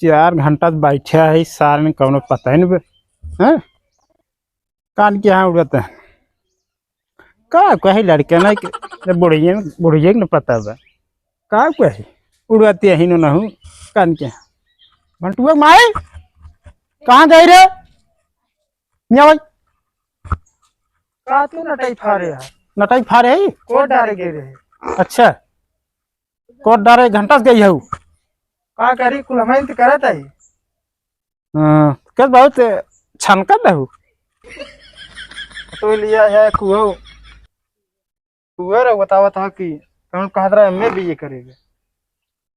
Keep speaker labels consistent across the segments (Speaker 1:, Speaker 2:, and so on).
Speaker 1: 4 घंटा बैठे है सार में कौनो पता ही नहीं है। कान के यहाँ उड़ता है का कही लड़के ना बुढ़िया न पता बा का कही उड़ाती है ना हूँ कान के यहाँ। बंटुआ माई कहाँ गई रे न्यावई
Speaker 2: का तू नटाई फारे है
Speaker 1: नटाई फारे है
Speaker 2: कोट डारे गए रहे।
Speaker 1: अच्छा कोट डारे घंटा से गई है
Speaker 2: का करी कुल हमें तो करत है
Speaker 1: कल बहुत छनकत है
Speaker 2: तो लिया है कुओ कुओ रे बतावा था कि तुम कहा रहा मैं भी ये करेगा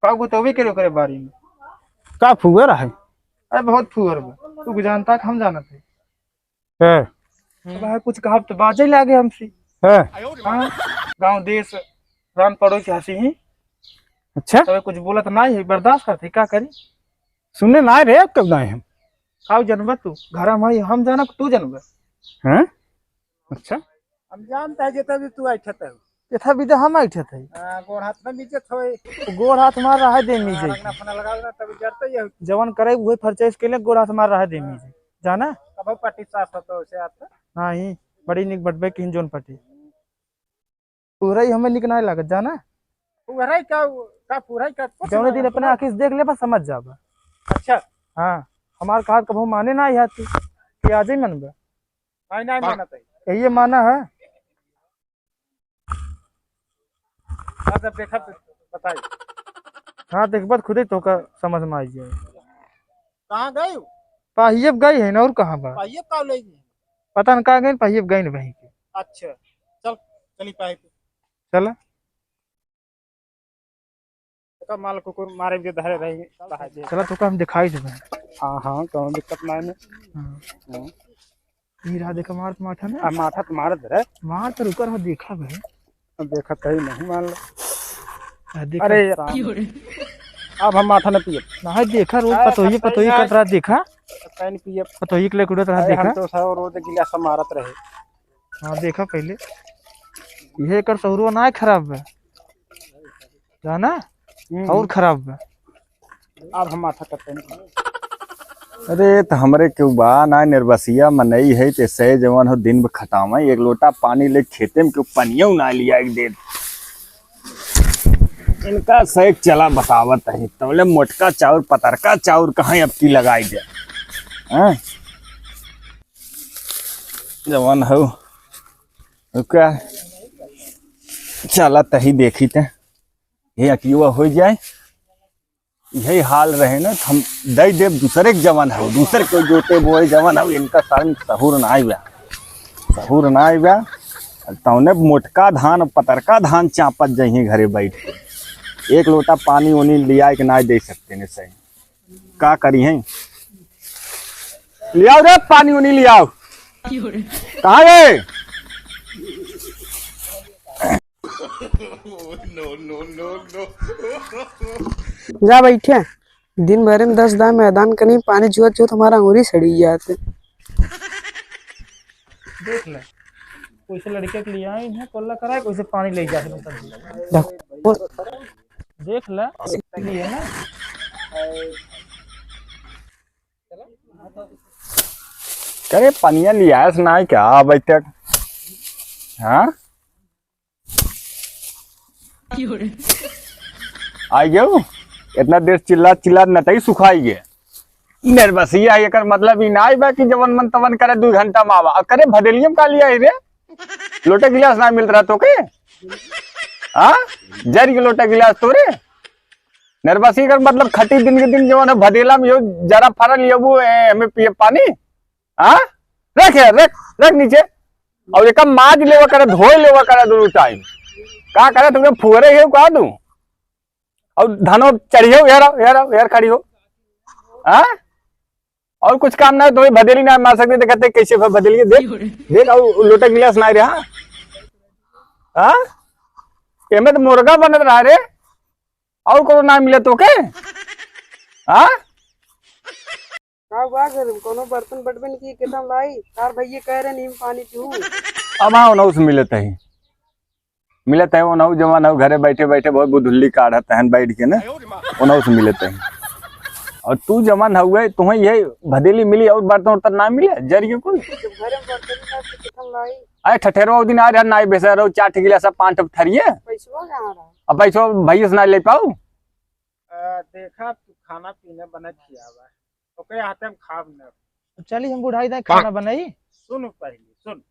Speaker 2: का तो भी करे बारी में
Speaker 1: का फुआ रहा है।
Speaker 2: अरे बहुत फुअर बा तू जानता कि हम जानत
Speaker 1: है
Speaker 2: है कुछ कहा तो बाजे लागे हमसे
Speaker 1: है
Speaker 2: हाँ गांव देश रान पड़ोसी हंसी ही
Speaker 1: अच्छा
Speaker 2: तो कुछ बोलत नहीं है बर्दाश्त करते का करी
Speaker 1: सुनने ना रे कब गए हम
Speaker 2: का जनबा तू घर हम जाना तू जनबा
Speaker 1: हैं अच्छा
Speaker 2: हम जानता है जेता भी तू आइठत है यथा भी तो हम आइठत है गोड़ हाथ में बीचत होए गोड़ हाथ मार रहा है दे मीजे रखना फना लगा देना तब जरते ही जवन करे वो परचेज के लिए गोड़ हाथ मार रहा है दे मीजे जाना अब पट्टी साफ तो उसे आता नहीं बड़ी निक बटबे की जोन पट्टी पूरा ही हमें निक नहीं लागत जाना पूरा ही का पूरा ही का जौने दिन अपने आंखी से देख ले बस समझ जाबा। अच्छा हाँ हमार कहा कभी माने ना यहाँ तू कि आज ही मनबा नहीं मानता ये माना है जब देखा बताइए हाँ देख बात खुद ही तो का समझ में आई जाए कहाँ गए पाहियब गई है ना और कहाँ बा पाहियब का ले पता न कहाँ गए पाहियब गई वहीं के अच्छा चल चली पाहियब चला तो माल को मारे के धरे रहेंगे चला तो का हम दिखाई देबे।
Speaker 1: हाँ हाँ कौन दिक्कत नहीं है
Speaker 2: हीरा देखा मार माथा ने
Speaker 1: माथा तो मार दे
Speaker 2: मार तो रुकर हो देखा भाई
Speaker 1: देखा कहीं नहीं मान लो
Speaker 2: अरे
Speaker 1: अब हम माथा न पिए
Speaker 2: ना देखा रोज पतोही कट रहा देखा
Speaker 1: कहीं पिए
Speaker 2: पतोही के लिए कुड़त रहा देखा
Speaker 1: तो सब रोज गिलास मारत रहे।
Speaker 2: हाँ देखा पहले ये कर सौरवा ना खराब है जाना और खराब है
Speaker 1: अब हम माथा करते हैं।
Speaker 3: अरे तो हमरे क्यों बा ना निर्बसिया मनई है ते सह जवन हो दिन खटावा एक लोटा पानी ले खेते में क्यों पनिया ना लिया एक दिन इनका सह चला बतावत है तबले मोटका चाउर पतरका चाउर कहाँ अब की लगाई दे जवन हो क्या चला तही देखी थे ये अकिवा हो जाए यही हाल रहे ना हम दई देव दूसरे के जवान है दूसरे को जोते बोए जवान है इनका सारे सहूर ना आया तौने मोटका धान पतरका धान चापत जाइए घरे बैठ के एक लोटा पानी उनी लिया के ना दे सकते ने सही का करी है लियाओ रे पानी उनी लियाओ कहाँ गए
Speaker 4: जा बैठे दिन भर में 10 दाम मैदान का नहीं पानी जुआ हमारा अंगूरी सड़ी जाते।
Speaker 2: देख ले कोई से लड़के के लिए आई है कोल्ला कराए कोई से पानी ले जा देख ले लिए ना
Speaker 3: करे पनिया लिया ना क्या अब तक हाँ आई गयो इतना देर चिल्ला नटई सुखाई गे निर्बसिया एक मतलब ही ना बा कि जवन मन तवन करे 2 घंटा में आवा करे भदेलियम का लिया रे लोटा गिलास ना मिल रहा तो के हाँ जर के लोटा गिलास तो रे निर्बसी का मतलब खटी दिन के दिन जवन भदेला में जरा फरल वो हमें पिए पानी हाँ रख नीचे और एक माज लेवा करे धोए लेवा करे दोनों टाइम का करे तुमने फुहरे है का दूं और धनो चढ़ियो यार खड़ी हो हाँ और कुछ काम ना तो भदेली ना मार सकते तो कहते कैसे भदेली देख और लोटा गिलास ना रहा हाँ एमे तो मुर्गा बनत रहा रे और को ना मिले तो के हाँ
Speaker 4: कोनो बर्तन बटबन की कितना लाई तार भैया कह रहे नीम पानी पीऊ
Speaker 3: अब हाँ ना उस मिले तही मिलत है ओनहु जवान हो घरे बैठे बैठे बहुत बुधुल्ली काढ़त है बैठ के ना ओनहु से मिलत है। और तू जवान हुए तुम्हें यही भदेली मिली और बर्तन उर्तन ना मिले जरिए कुल
Speaker 2: घरे में बर्तन ना तो कितन लाई
Speaker 3: अरे ठठेरो दिन आ रहा नाई बेसा रहो 4 गिलास सब 5 टप थरिए
Speaker 4: पैसा कहाँ रहा?
Speaker 3: अब पैसा भैया से ना ले पाऊ।
Speaker 1: देखा तू खाना पीना बना खियावा ओकरे हाथे में खाब न।
Speaker 2: चली हम बुढ़ाई दाई खाना बनाई।
Speaker 1: सुन पहले सुन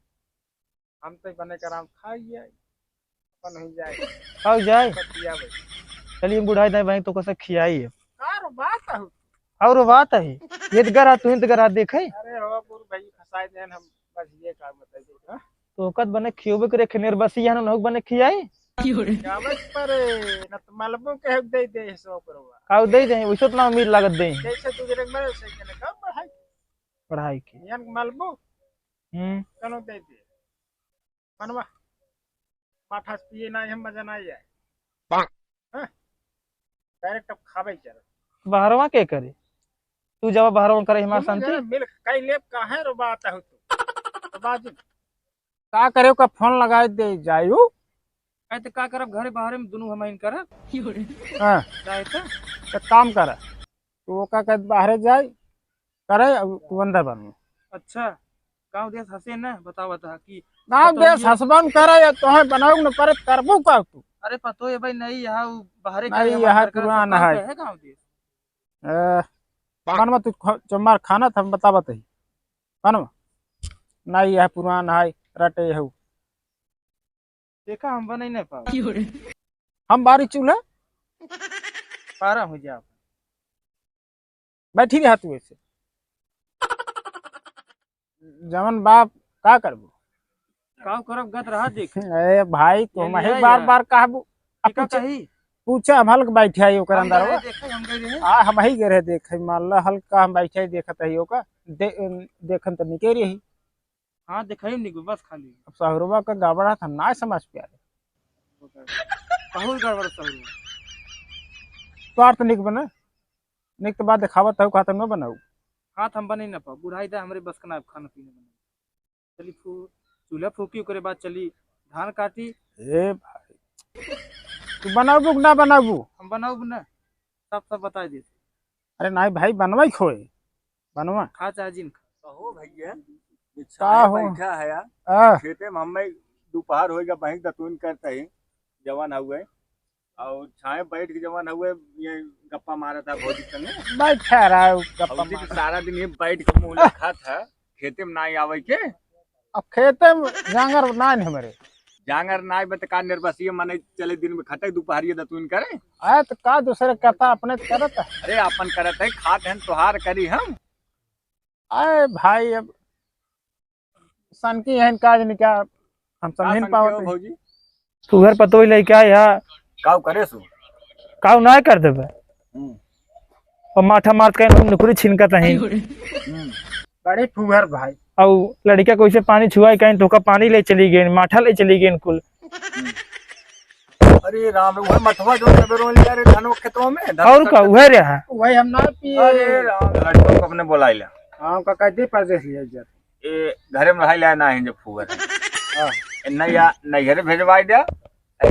Speaker 1: हम तो बने कर हम खाइए अपन हो जाए
Speaker 2: खाओ जाए
Speaker 1: खियावे
Speaker 2: चलिए हम बुढ़ाई दाई भाई तो कैसे खियाई है।
Speaker 1: कार बात हो
Speaker 2: और बात है ये गरा तू इंत गरा देखे
Speaker 1: अरे हो बुर भाई फसाई देन हम बस ये काम बताइए हां
Speaker 2: तो ओकत बने खियोबे करे खनेर बसिया न बने खियाई
Speaker 1: जावत पर न तो मालूम के दे दे 100 करवा
Speaker 2: खाओ दे दे वैसे तो ना उम्मीद लागत दे
Speaker 1: जैसे तू जरे में से के कम पढ़ाई
Speaker 2: पढ़ाई की
Speaker 1: यान मालूम कनो दे दे मनवा माठा पिए ना हम मजा ना आए हां डायरेक्ट अब खावे चल
Speaker 2: बाहरवा के करे तू जब बाहरवा करे हमार शांति
Speaker 1: मिल कई लेप काहे रो बात है तो बात का करे का फोन लगा दे जायू
Speaker 2: कहते का करब घरे बाहर में दोनों हम इन करब
Speaker 1: हां
Speaker 2: जाए
Speaker 1: तो काम कर तू ओका के बाहर जाए करे तू अंदर बन।
Speaker 2: अच्छा गांव देश हंसे ना बताओ बता कि
Speaker 1: गांव देश हसबन करे तोहे बनाऊ न करे करबो का तू
Speaker 2: अरे पतो है भाई नहीं यहाँ बाहर
Speaker 1: नहीं यहाँ पुराना है
Speaker 2: गांव देश
Speaker 1: मनवा तू चमार खाना था बतावत है मनवा नहीं यह पुराना है रटे है
Speaker 2: देखा हम बना नहीं पाओ
Speaker 1: हम बारी चूल्हा
Speaker 2: पारा हो जाओ
Speaker 1: बैठी रहा तू ऐसे जमन बाप का करबो
Speaker 2: काव करब गत रहा देख
Speaker 1: ए भाई तो
Speaker 2: ये
Speaker 1: मैं
Speaker 2: लिया
Speaker 1: बार
Speaker 2: यार।
Speaker 1: बार कहबो
Speaker 2: का कही
Speaker 1: पूछा हम हल्क बैठे आई ओकर अंदर
Speaker 2: हम देखे हम गए रहे
Speaker 1: आ हम ही गए देखे मान ला हल्का हम बैठे देखत है ओका देखन तो निके रही
Speaker 2: हाँ दिखाई नहीं बस खाली
Speaker 1: अब सहरुबा का गड़बड़ा था ना समझ पे आ
Speaker 2: बहुत गड़बड़ सब
Speaker 1: तो अर्थ निक बना निक तो बात दिखावत है कहता न बनाऊ
Speaker 2: हाथ हम बने ना पाओ बुढ़ाई दा हमरे बस का ना खाना पीना बना चली चूल्हा फूकी ओकरे बाद चली धान काटी
Speaker 1: ए भाई तू बनाबू कि ना बनाबू
Speaker 2: हम बनाऊ ना सब बता दे
Speaker 1: अरे नहीं भाई बनवाई खोए बनवा
Speaker 2: खा चाहे जिन
Speaker 3: कहो भैया
Speaker 1: का हो
Speaker 3: बैठा है यार
Speaker 1: आ,
Speaker 3: खेते में हमें दोपहर होएगा बहिं दतून करते हैं जवान हुए और छाए बैठ के जवान हुए ये गप्पा मारा था भौजी संगे
Speaker 1: बैठा रहा है गप्पा
Speaker 3: भौजी
Speaker 1: मार।
Speaker 3: तो सारा दिन ये बैठ के मुंह लिखा था खेते में ना आवे के
Speaker 1: अब खेते में जांगर ना है हमारे
Speaker 3: जांगर नाई बत का निर्बसिए माने चले दिन में खटक दोपहरिए दतून करे
Speaker 1: आए तो का दूसरे कहता अपने तो करत है।
Speaker 3: अरे अपन करत है खात हैं तोहार करी हम
Speaker 1: आए भाई अब सन की है काज निका हम समझ नहीं पावत
Speaker 3: भौजी
Speaker 2: तू घर पतो ही लेके आया
Speaker 3: काव करे सु
Speaker 2: काव ना कर देबे और माथा मारत के नुकरी छिनका तही
Speaker 1: बड़े फुहर भाई
Speaker 2: और लड़का को इसे पानी छुआई कहीं तो का पानी ले चली गई माठा ले चली गई कुल
Speaker 3: अरे राम वो मठवा जो सबेरो ले रे धन खेतों में
Speaker 2: और का वह रहा
Speaker 1: वही हम ना पिए
Speaker 3: अरे राम लड़कों को अपने बुलाइला
Speaker 1: हां का कहते परदेश ले जा
Speaker 3: ए घरे में रह ले ना है जब फुवर हां नैया नैहरे भेजवाई दे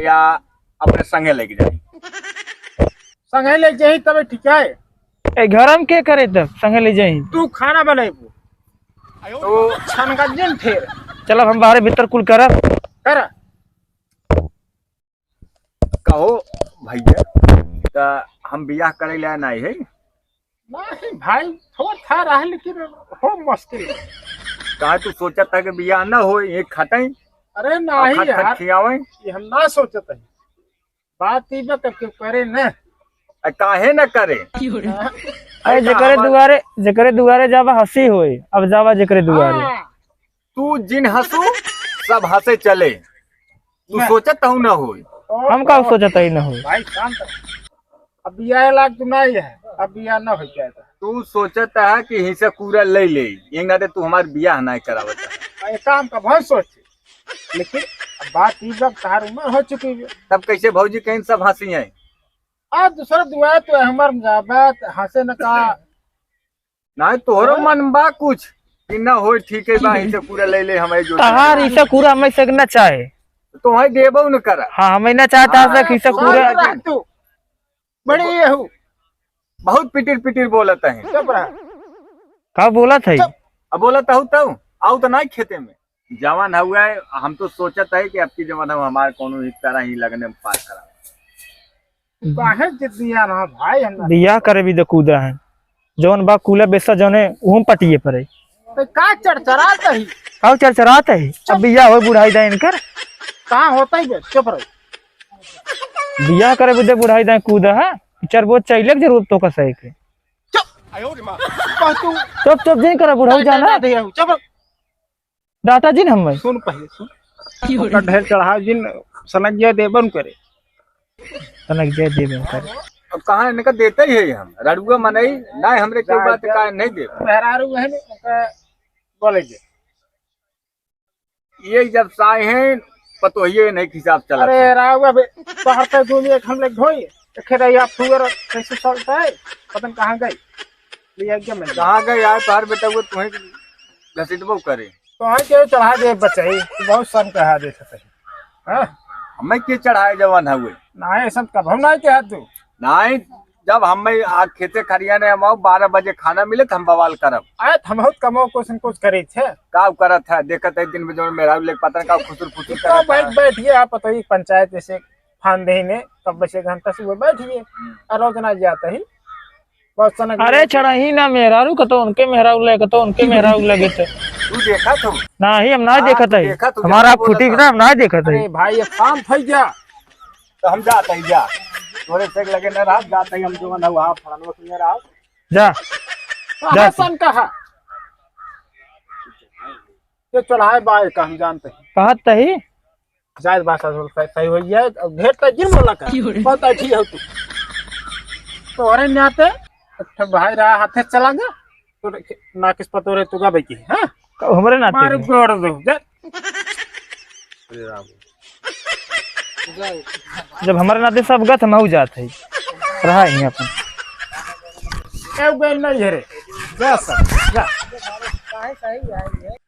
Speaker 3: या अपने संगे लेके जाई
Speaker 1: संगे ले जाई तब ठीक है
Speaker 2: ए घर में के करे तब संगे ले जाई
Speaker 1: तू खाना बनाइबू तो छन का दिन फिर
Speaker 2: चलो हम बाहर भीतर कुल करब
Speaker 1: कर
Speaker 3: कहो भैया ता हम बियाह करे ले नहीं है
Speaker 1: नहीं भाई थोड़ा था रहा लेकिन हो मुश्किल
Speaker 3: कहा तू सोचा था कि बियाह ना हो ये खटई
Speaker 1: अरे नहीं यार
Speaker 3: खियावे
Speaker 1: ये हम ना सोचत है बात ई बा के करे न
Speaker 3: काहे न करे
Speaker 2: अरे जकरे दुआरे जावा हंसी होई अब जावा जकरे दुआरे
Speaker 1: हाँ,
Speaker 3: तू जिन हंसू सब हंसे चले तू सोचत हूं ना हो
Speaker 1: तो
Speaker 2: हम का सोचत ही न हो
Speaker 1: भाई शांत अब बिया लाग तो नहीं है अब बिया ना हो जाएगा
Speaker 3: तू सोचत है कि हिस्सा पूरा ले ले ये ना दे तू हमार बियाह नहीं करावत
Speaker 1: ये काम का बहुत सोचे लेकिन अब बात ई वक्त तार उम्र हो चुकी है
Speaker 3: तब कैसे भौजी कहीं सब हंसी है
Speaker 1: आज दूसरा दुआ तो हमार जाबत हंसे न का
Speaker 3: नहीं तोहरो मन बा कुछ कि ना हो ठीक है बा हिस्सा पूरा ले ले हमारे जो
Speaker 2: तहार ईसा पूरा मैं सकना चाहे
Speaker 3: तो वही देबो न कर।
Speaker 2: हाँ हम ना चाहता था खिस्सा पूरा
Speaker 1: तू बड़ी ये हूँ
Speaker 3: बहुत पिटिर पिटिर बोलत है।
Speaker 1: चुप रहा।
Speaker 2: का बोला था
Speaker 3: अब बोलत हूँ तब आऊ तो नहीं खेते में जवान हुआ है। हम तो सोचत है कि अब की जवान हमारे कोनो एक तरह ही लगने में पास करा।
Speaker 1: काहे जिद्दिया ना भाई हम
Speaker 2: बियाह करे भी तो कूदा है जौन बा कूला बेसा जौने उहम पटिए पड़े
Speaker 1: तो का चरचराता ही
Speaker 2: का चरचरात है। अब बियाह हो बुढ़ाई दाई इनकर
Speaker 1: कहाँ होता ही बे चुप रहो।
Speaker 2: बियाह करे भी तो बुढ़ाई दाई कूदा है चार बहुत चाहिए जरूरत तो का सही के
Speaker 1: तू
Speaker 2: चुप चुप नहीं करा बुढ़ाऊ जाना
Speaker 1: दे हूँ चुप
Speaker 2: डाटा जी हम भाई
Speaker 1: सुन पहले सुन ओकर ढेर चढ़ाव जिन सनक जे देबन करे
Speaker 2: तनक जय देवे कर
Speaker 3: अब कहाँ इनका देते ही है हम रड़ुआ मनई नहीं हमरे के बात का नहीं दे।
Speaker 1: मेहरारू है ने बोले जे
Speaker 3: ये जब साए हैं पतो ये नहीं हिसाब चला।
Speaker 1: अरे राव अब बाहर पे घूमिए हम लोग ढोई खेरा या फुगर कैसे चलता है पता नहीं कहाँ गई लिया क्या मैं
Speaker 3: कहाँ गए यार तार बेटा वो तुम्हें घसीटबो करे
Speaker 1: तो है के चढ़ा दे बचाई बहुत सन कहा दे सकते हां
Speaker 3: हमें के चढ़ाए जवान हुए
Speaker 1: ना ऐसा कब हम ना के तू
Speaker 3: नहीं जब हमें आग खेते खरिया ने हम 12 बजे खाना मिले तो हम बवाल करब।
Speaker 1: आए हम बहुत कमो कुछ करे थे
Speaker 3: का करत है देखत है दिन में जो मेरा लेके पता का खुसुर खुसुर
Speaker 1: तो बैठिए आप पता ही पंचायत जैसे फान दे ने तब बचे घंटा से वो बैठिए और रोजना जाता ही बहुत सन।
Speaker 2: अरे चढ़ा ही ना मेहरारू का तो उनके मेहरारू लगे तो उनके मेहरारू लगे थे
Speaker 3: तू देखा तुम
Speaker 2: ना ही हम ना देखा था
Speaker 3: देखा तो
Speaker 2: हमारा
Speaker 3: ज्यादा
Speaker 2: फुटी
Speaker 3: बोला
Speaker 2: ना हम ना देखा था
Speaker 1: अरे भाई ये काम થઈ गया
Speaker 3: तो हम जाते ही जा थोड़े से लगे न रात जाते ही हम जो ना वहां फलाना सुने रहा
Speaker 2: जा
Speaker 1: कहाँ सन कहा ये चढ़ाए बाय का हम जानते हैं
Speaker 2: कहा तही
Speaker 1: जायद भाषा सही हो जाए अब घेर तक जिन बोला का बहुत अच्छी हो तू तो अरे न्याते अच्छा भाई रहा हाथे चला गया तो ना किस पतो रे तुगा बेकी हां
Speaker 2: हमारे नाते
Speaker 1: मार
Speaker 2: में।
Speaker 1: गोड़ दो जा
Speaker 2: जब हमारे नाते सब गत हम जाते है रहा ही अपन
Speaker 1: ए बेल नहीं है रे जा सब जा